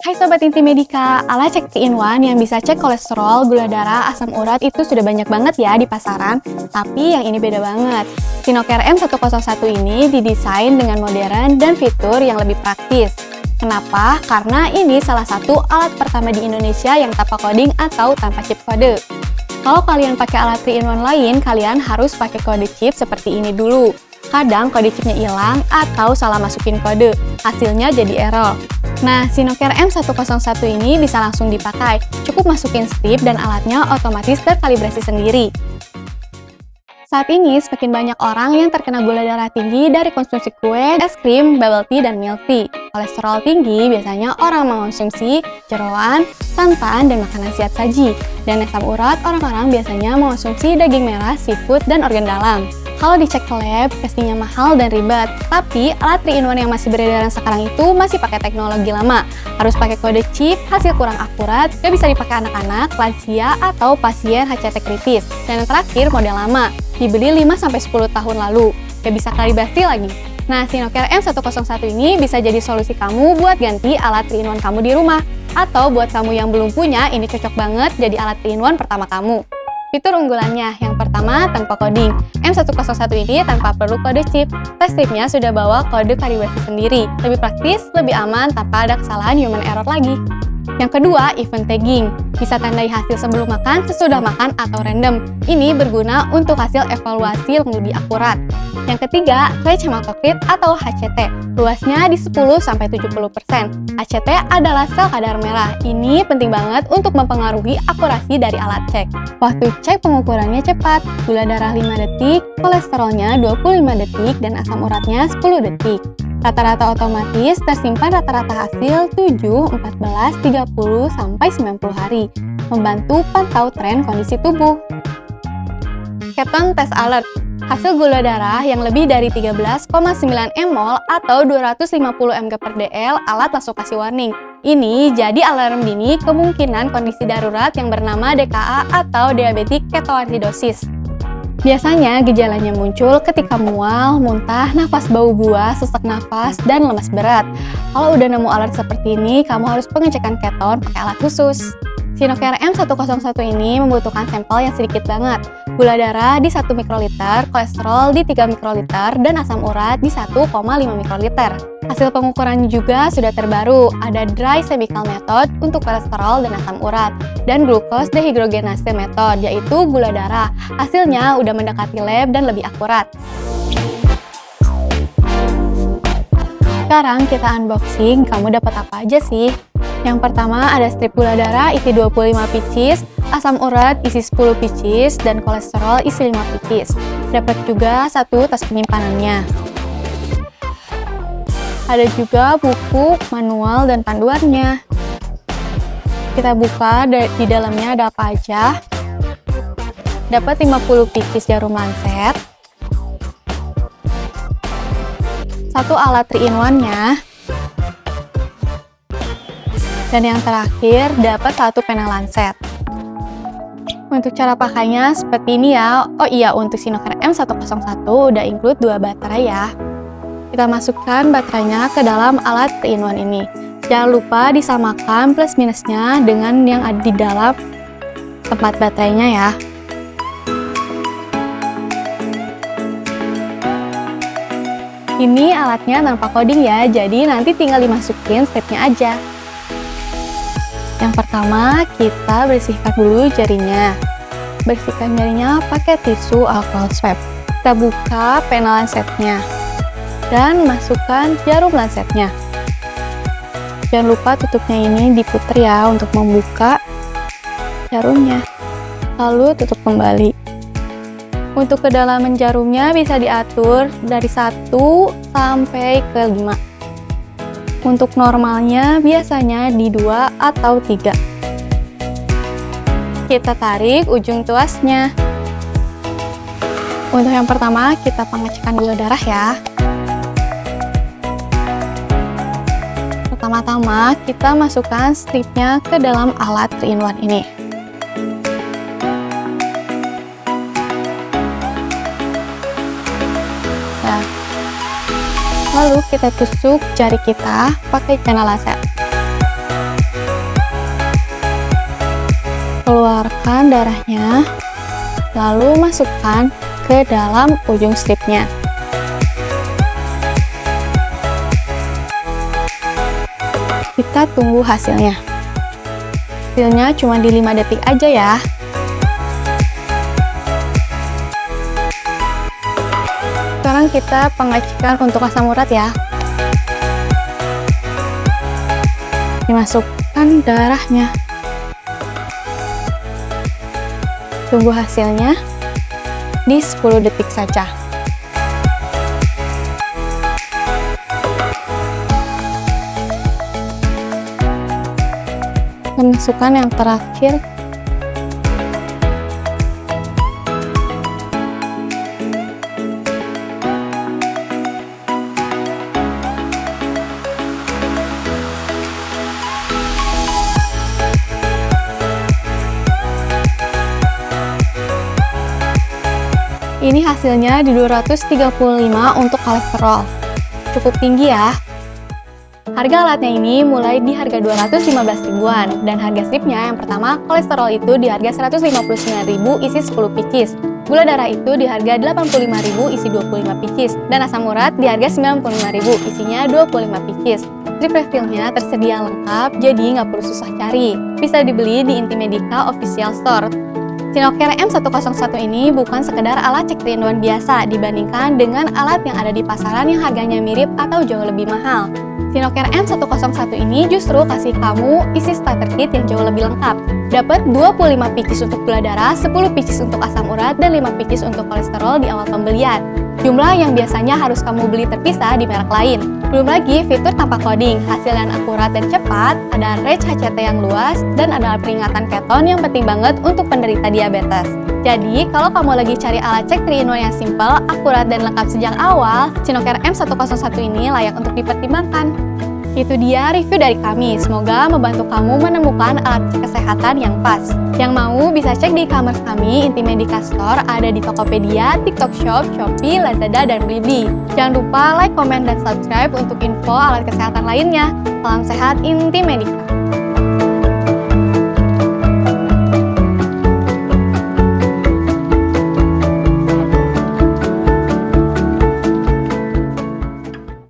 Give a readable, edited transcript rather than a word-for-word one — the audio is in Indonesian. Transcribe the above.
Hai Sobat Inti Medika, alat cek 3-in-1 yang bisa cek kolesterol, gula darah, asam urat itu sudah banyak banget ya di pasaran, tapi yang ini beda banget. Sinocare M101 ini didesain dengan modern dan fitur yang lebih praktis. Kenapa? Karena ini salah satu alat pertama di Indonesia yang tanpa coding atau tanpa chip kode. Kalau kalian pakai alat 3-in-1 lain, kalian harus pakai kode chip seperti ini dulu. Kadang kode chipnya hilang atau salah masukin kode, hasilnya jadi error. Nah, Sinocare M101 ini bisa langsung dipakai, cukup masukin strip dan alatnya otomatis terkalibrasi sendiri. Saat ini, semakin banyak orang yang terkena gula darah tinggi dari konsumsi kue, es krim, bubble tea, dan milk tea. Kolesterol tinggi biasanya orang mengonsumsi jeroan, santan, dan makanan siap saji. Dan asam urat, orang-orang biasanya mengonsumsi daging merah, seafood, dan organ dalam. Kalau dicek ke lab, pastinya mahal dan ribet. Tapi, alat 3-in-1 yang masih beredaran sekarang itu masih pakai teknologi lama. Harus pakai kode chip, hasil kurang akurat, gak bisa dipakai anak-anak, lansia, atau pasien HCT kritis. Dan yang terakhir, model lama. Dibeli 5-10 tahun lalu. Gak bisa kalibrasi lagi. Nah, Sinocare M101 ini bisa jadi solusi kamu buat ganti alat 3-in-1 kamu di rumah. Atau buat kamu yang belum punya, ini cocok banget jadi alat 3-in-1 pertama kamu. Fitur unggulannya, yang pertama tanpa coding. M101 ini tanpa perlu kode chip. Tes stripnya sudah bawa kode kalibrasi sendiri. Lebih praktis, lebih aman tanpa ada kesalahan human error lagi. Yang kedua, event tagging. Bisa tandai hasil sebelum makan, sesudah makan, atau random. Ini berguna untuk hasil evaluasi yang lebih akurat. Yang ketiga, Clutch Hematocrit atau HCT. Luasnya di 10-70%. HCT adalah sel kadar merah. Ini penting banget untuk mempengaruhi akurasi dari alat cek. Waktu cek pengukurannya cepat. Gula darah 5 detik, kolesterolnya 25 detik, dan asam uratnya 10 detik. Rata-rata otomatis tersimpan rata-rata hasil 7, 14, 30, sampai 90 hari. Membantu pantau tren kondisi tubuh. Keton Test Alert. Hasil gula darah yang lebih dari 13,9 mol atau 250 mg/dl, alat langsung kasih warning. Ini jadi alarm dini kemungkinan kondisi darurat yang bernama DKA atau diabetic ketoacidosis. Biasanya gejalanya muncul ketika mual, muntah, nafas bau buah, sesak nafas, dan lemas berat. Kalau udah nemu alert seperti ini, kamu harus pengecekan keton pakai alat khusus. Sinocare M101 ini membutuhkan sampel yang sedikit banget. Gula darah di 1 mikroliter, kolesterol di 3 mikroliter, dan asam urat di 1,5 mikroliter. Hasil pengukurannya juga sudah terbaru, ada dry chemical method untuk kolesterol dan asam urat, dan glucose dehydrogenase method, yaitu gula darah. Hasilnya udah mendekati lab dan lebih akurat. Sekarang kita unboxing, kamu dapat apa aja sih? Yang pertama ada strip gula darah isi 25 pieces, asam urat isi 10 pieces, dan kolesterol isi 5 pieces. Dapat juga satu tas penyimpanannya. Ada juga buku, manual, dan panduannya. Kita buka, di dalamnya ada apa aja. Dapat 50 pieces jarum lancet. Satu alat 3-in-1-nya. Dan yang terakhir, dapat satu pena lancet. Untuk cara pakainya seperti ini ya. Oh iya, untuk Sinocare M101 udah include 2 baterai ya. Kita masukkan baterainya ke dalam alat 3-in-1 ini. Jangan lupa disamakan plus minusnya dengan yang ada di dalam tempat baterainya ya. Ini alatnya tanpa coding ya, jadi nanti tinggal dimasukin stripnya aja. Yang pertama, kita bersihkan dulu jarinya. Bersihkan jarinya pakai tisu alcohol swab. Kita buka pena lancetnya dan masukkan jarum lancetnya. Jangan lupa tutupnya ini diputer ya untuk membuka jarumnya. Lalu tutup kembali. Untuk kedalaman jarumnya bisa diatur dari 1 sampai ke 5. Untuk normalnya biasanya di 2 atau 3. Kita tarik ujung tuasnya. Untuk yang pertama kita pengecekan gula darah ya. Pertama-tama kita masukkan stripnya ke dalam alat 3-in-1 ini. Nah, lalu kita tusuk jari kita pakai pena lancet. Keluarkan darahnya, lalu masukkan ke dalam ujung stripnya. Kita tunggu hasilnya. Hasilnya cuma di 5 detik aja ya. Sekarang kita pengecekan untuk asam urat ya. Dimasukkan darahnya. Tunggu hasilnya di 10 detik saja. Masukkan yang terakhir. Ini hasilnya di 235 untuk kolesterol. Cukup tinggi ya. Harga alatnya ini mulai di harga 215 ribuan, dan harga stripnya yang pertama, kolesterol itu di harga 159.000 isi 10 pieces, gula darah itu di harga 85.000 isi 25 pieces, dan asam urat di harga 95.000 isinya 25 pieces. Strip refillnya tersedia lengkap, jadi nggak perlu susah cari. Bisa dibeli di Intimedica Official Store. Sinocare M101 ini bukan sekedar alat cek 3-in-1 biasa dibandingkan dengan alat yang ada di pasaran yang harganya mirip atau jauh lebih mahal. Sinocare M101 ini justru kasih kamu isi starter kit yang jauh lebih lengkap. Dapat 25 pieces untuk gula darah, 10 pieces untuk asam urat, dan 5 pieces untuk kolesterol di awal pembelian. Jumlah yang biasanya harus kamu beli terpisah di merek lain. Belum lagi fitur tanpa coding, hasil yang akurat dan cepat, ada range HCT yang luas, dan ada peringatan keton yang penting banget untuk penderita diabetes. Jadi, kalau kamu lagi cari alat cek 3-in-1 yang simple, akurat, dan lengkap sejak awal, Sinocare M101 ini layak untuk dipertimbangkan. Itu dia review dari kami, semoga membantu kamu menemukan alat cek kesehatan yang pas. Yang mau bisa cek di e-commerce kami, Intimedica Store, ada di Tokopedia, TikTok Shop, Shopee, Lazada, dan Blibli. Jangan lupa like, komen, dan subscribe untuk info alat kesehatan lainnya. Salam sehat Intimedica.